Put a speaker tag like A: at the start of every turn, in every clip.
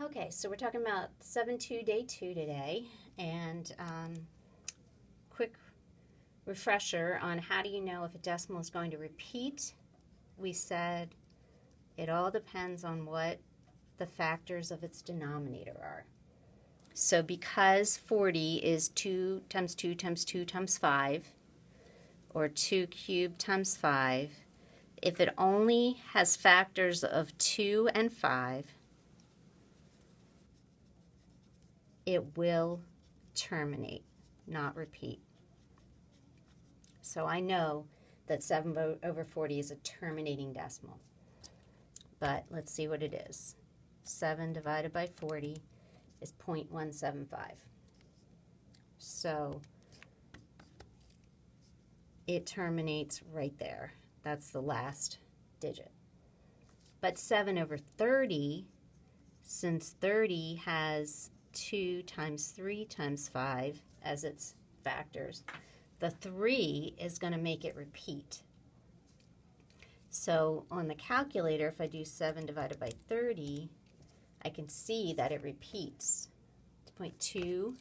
A: Okay, so we're talking about 7-2 day 2 today, and quick refresher on how do you know if a decimal is going to repeat. We said it all depends on what the factors of its denominator are. So because 40 is 2 times 2 times 2 times 5, or 2 cubed times 5, if it only has factors of 2 and 5, it will terminate, not repeat. So I know that 7 over 40 is a terminating decimal. But let's see what it is. 7 divided by 40 is 0.175. So it terminates right there. That's the last digit. But 7 over 30, since 30 has 2 times 3 times 5 as its factors, the 3 is going to make it repeat. So on the calculator, if I do 7 divided by 30, I can see that it repeats. 0.2,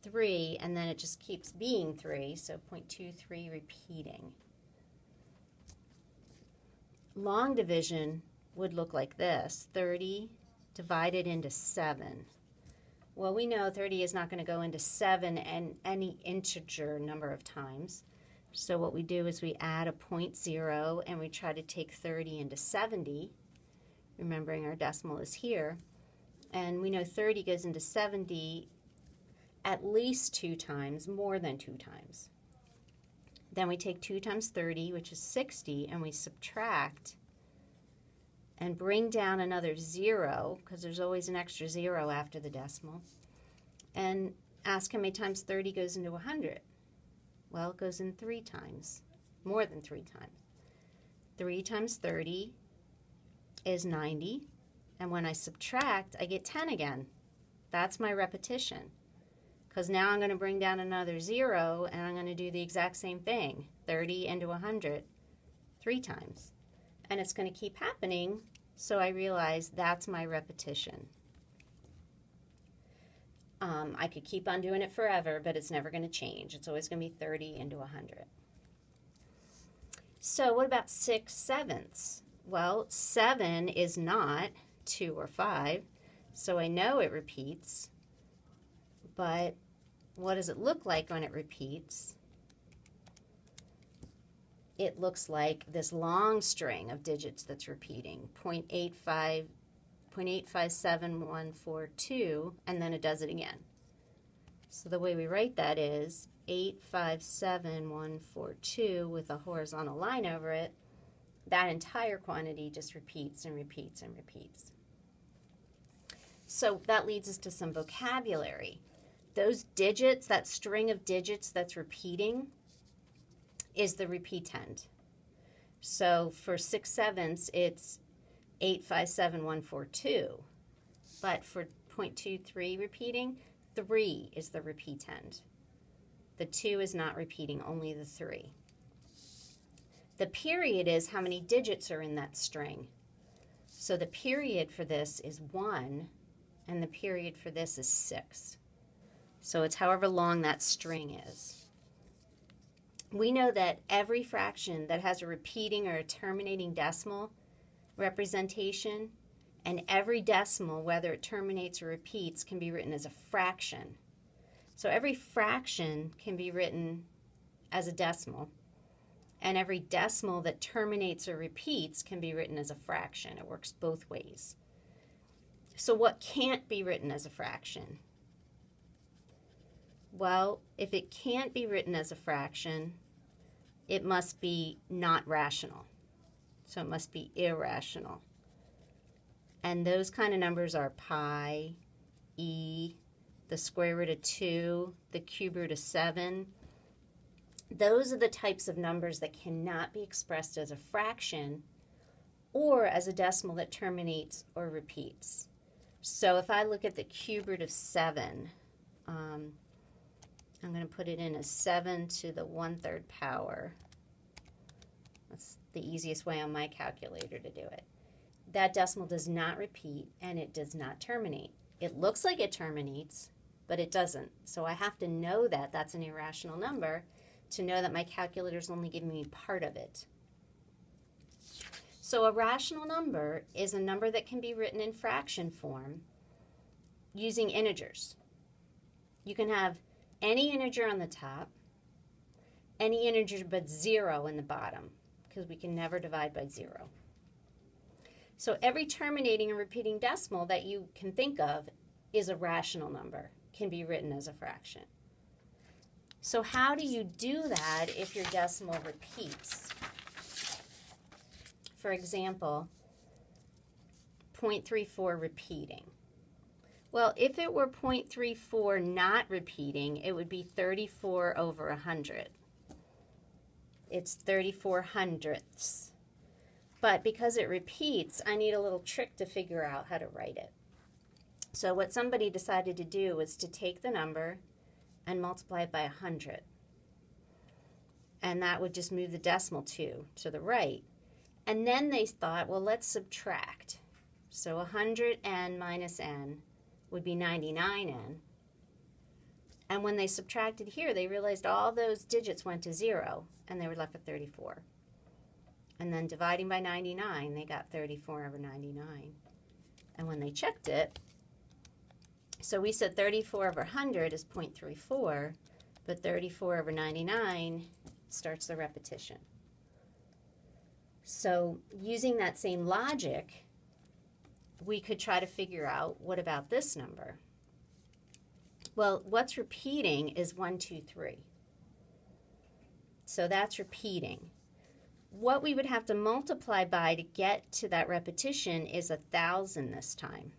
A: 3, and then it just keeps being 3, so 0.23 repeating. Long division would look like this, 30 divided into 7. Well, we know 30 is not going to go into 7 and any integer number of times. So what we do is we add a 0.0 and we try to take 30 into 70, remembering our decimal is here. And we know 30 goes into 70 at least 2 times, more than 2 times. Then we take 2 times 30, which is 60, and we subtract and bring down another 0, because there's always an extra 0 after the decimal, and ask how many times 30 goes into 100. Well, it goes in 3 times, more than 3 times. 3 times 30 is 90, and when I subtract, I get 10 again. That's my repetition, because now I'm going to bring down another 0, and I'm going to do the exact same thing, 30 into 100, 3 times. And it's going to keep happening, so I realize that's my repetition. I could keep on doing it forever, but it's never going to change. It's always going to be 30 into 100. So what about 6/7? Well, 7 is not 2 or 5, so I know it repeats. But what does it look like when it repeats? It looks like this long string of digits that's repeating, 0.857142, and then it does it again. So the way we write that is 857142 with a horizontal line over it. That entire quantity just repeats and repeats and repeats. So that leads us to some vocabulary. Those digits, that string of digits that's repeating, is the repeatend. So for 6/7, it's 857142. But for 0.23 repeating, 3 is the repeatend. The 2 is not repeating, only the 3. The period is how many digits are in that string. So the period for this is 1, and the period for this is 6. So it's however long that string is. We know that every fraction that has a repeating or a terminating decimal representation, and every decimal, whether it terminates or repeats, can be written as a fraction. So every fraction can be written as a decimal, and every decimal that terminates or repeats can be written as a fraction. It works both ways. So what can't be written as a fraction? Well, if it can't be written as a fraction, it must be not rational. So it must be irrational. And those kind of numbers are pi, e, the square root of 2, the cube root of 7. Those are the types of numbers that cannot be expressed as a fraction or as a decimal that terminates or repeats. So if I look at the cube root of 7, I'm going to put it in as 7 to the 1/3 power. That's the easiest way on my calculator to do it. that decimal does not repeat and it does not terminate. It looks like it terminates, but it doesn't. So I have to know that that's an irrational number to know that my calculator is only giving me part of it. So a rational number is a number that can be written in fraction form using integers. You can have any integer on the top, any integer but 0 in the bottom, because we can never divide by 0. So every terminating and repeating decimal that you can think of is a rational number, can be written as a fraction. So how do you do that if your decimal repeats? For example, 0.34 repeating. Well, if it were 0.34 not repeating, it would be 34 over 100. It's 34 hundredths. But because it repeats, I need a little trick to figure out how to write it. So what somebody decided to do was to take the number and multiply it by 100. And that would just move the decimal 2 to the right. And then they thought, well, let's subtract. So 100n minus n would be 99n. And when they subtracted here, they realized all those digits went to 0, and they were left with 34. And then dividing by 99, they got 34 over 99. And when they checked it, so we said 34 over 100 is 0.34, but 34 over 99 starts the repetition. So using that same logic, we could try to figure out, what about this number? Well, what's repeating is 1, 2, 3. So that's repeating. What we would have to multiply by to get to that repetition is 1,000 this time.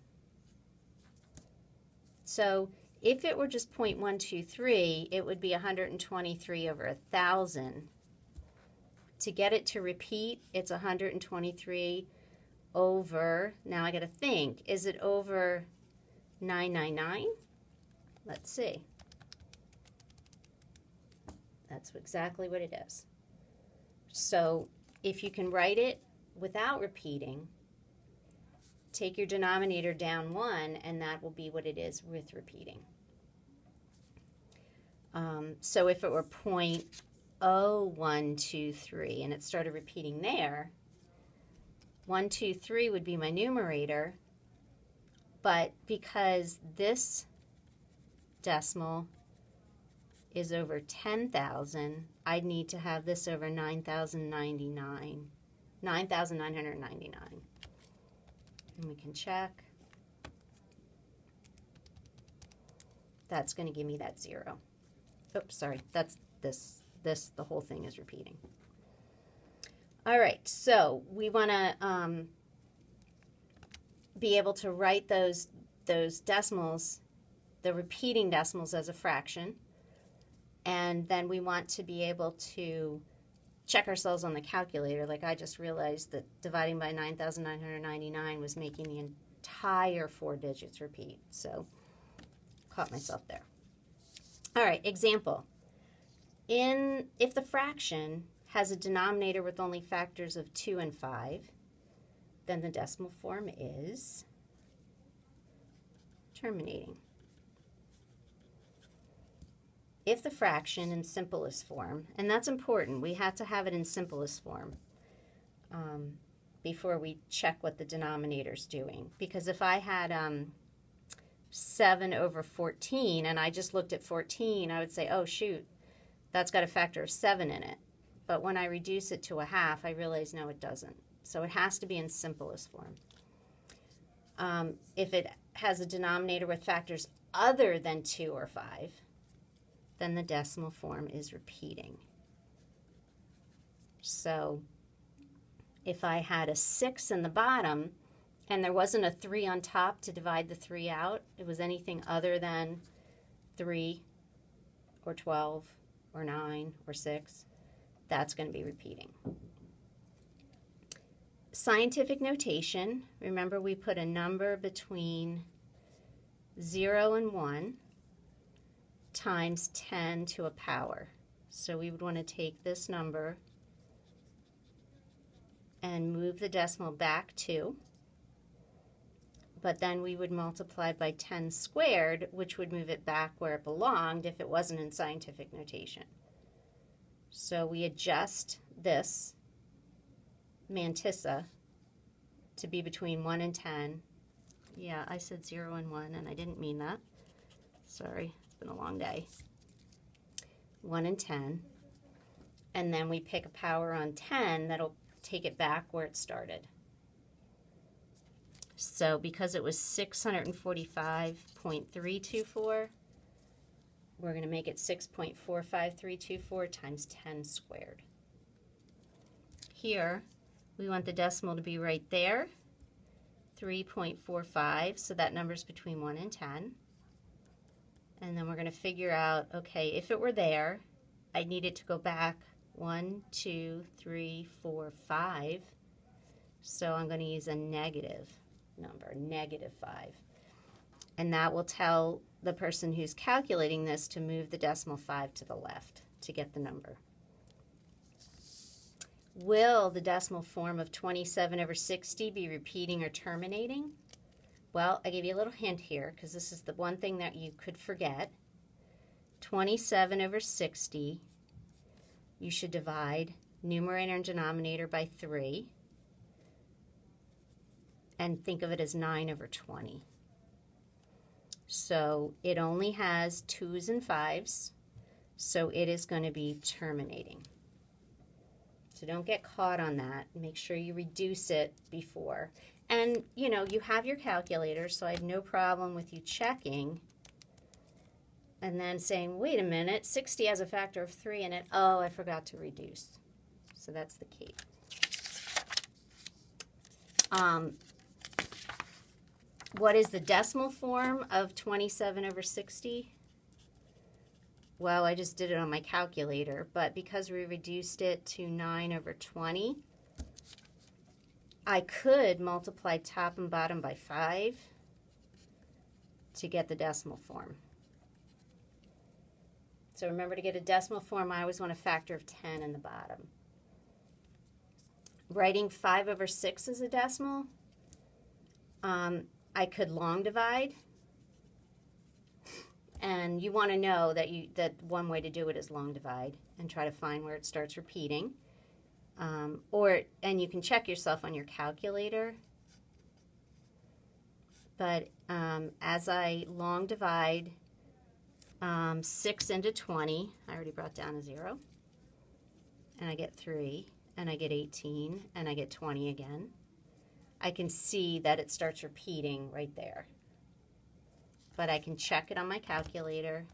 A: So if it were just 0.123, it would be 123 over 1,000. To get it to repeat, it's 123 over, now I got to think, is it over 999? Let's see. That's exactly what it is. So if you can write it without repeating, take your denominator down 1, and that will be what it is with repeating. So if it were 0.0123 and it started repeating there, 123 would be my numerator, but because this decimal is over 10,000, I'd need to have this over 9,999. And we can check. That's going to give me that 0. Oops, sorry, that's this, the whole thing is repeating. All right, so we want to be able to write those decimals, the repeating decimals, as a fraction. And then we want to be able to check ourselves on the calculator. Like I just realized that dividing by 9,999 was making the entire 4 digits repeat. So caught myself there. All right, example. If the fraction has a denominator with only factors of 2 and 5, then the decimal form is terminating. If the fraction in simplest form, and that's important, we have to have it in simplest form before we check what the denominator's doing. Because if I had 7 over 14 and I just looked at 14, I would say, oh shoot, that's got a factor of 7 in it. But when I reduce it to a half, I realize no, it doesn't. So it has to be in simplest form. If it has a denominator with factors other than 2 or 5, then the decimal form is repeating. So if I had a 6 in the bottom and there wasn't a 3 on top to divide the 3 out, it was anything other than 3 or 12 or 9 or 6, that's going to be repeating. Scientific notation, remember we put a number between 0 and 1 times 10 to a power. So we would want to take this number and move the decimal back 2. but then we would multiply by 10 squared, which would move it back where it belonged if it wasn't in scientific notation. So we adjust this mantissa to be between 1 and 10. Yeah, I said 0 and 1, and I didn't mean that. Sorry, it's been a long day. 1 and 10. And then we pick a power on 10 that'll take it back where it started. So because it was 645.324, we're going to make it 6.45324 times 10 squared. Here, we want the decimal to be right there, 3.45, so that number's between 1 and 10. And then we're going to figure out, okay, if it were there, I need it to go back 1, 2, 3, 4, 5. So I'm going to use a negative number, -5. And that will tell the person who's calculating this to move the decimal 5 to the left to get the number. Will the decimal form of 27 over 60 be repeating or terminating? Well, I gave you a little hint here because this is the one thing that you could forget. 27 over 60, you should divide numerator and denominator by 3 and think of it as 9 over 20. So it only has 2's and 5's, so it is going to be terminating. So don't get caught on that. Make sure you reduce it before. And, you know, you have your calculator, so I have no problem with you checking and then saying, wait a minute, 60 has a factor of 3 in it. Oh, I forgot to reduce. So that's the key. What is the decimal form of 27 over 60? Well, I just did it on my calculator, but because we reduced it to 9 over 20, I could multiply top and bottom by 5 to get the decimal form. So remember, to get a decimal form, I always want a factor of 10 in the bottom. Writing 5 over 6 as a decimal, I could long divide. And you want to know that one way to do it is long divide and try to find where it starts repeating. And you can check yourself on your calculator. But as I long divide 6 into 20, I already brought down a 0, and I get 3, and I get 18, and I get 20 again. I can see that it starts repeating right there. But I can check it on my calculator.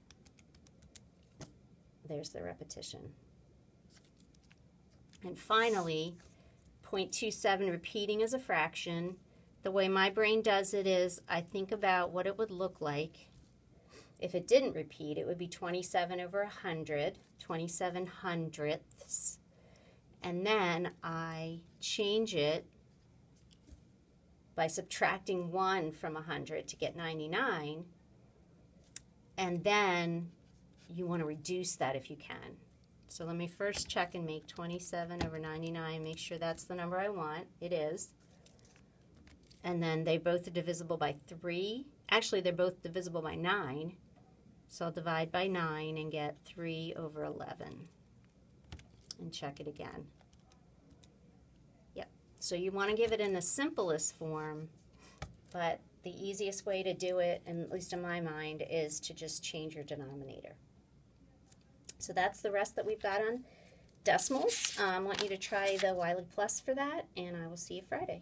A: There's the repetition. And finally, 0.27 repeating as a fraction. The way my brain does it is I think about what it would look like. If it didn't repeat, it would be 27 over 100, 27 hundredths. And then I change it by subtracting 1 from 100 to get 99. And then you want to reduce that if you can. So let me first check and make 27 over 99, make sure that's the number I want. It is. And then they both are divisible by 3. Actually, they're both divisible by 9. So I'll divide by 9 and get 3 over 11. And check it again. Yep. So you want to give it in the simplest form, but the easiest way to do it, and at least in my mind, is to just change your denominator. So that's the rest that we've got on decimals. I want you to try the Wiley Plus for that, and I will see you Friday.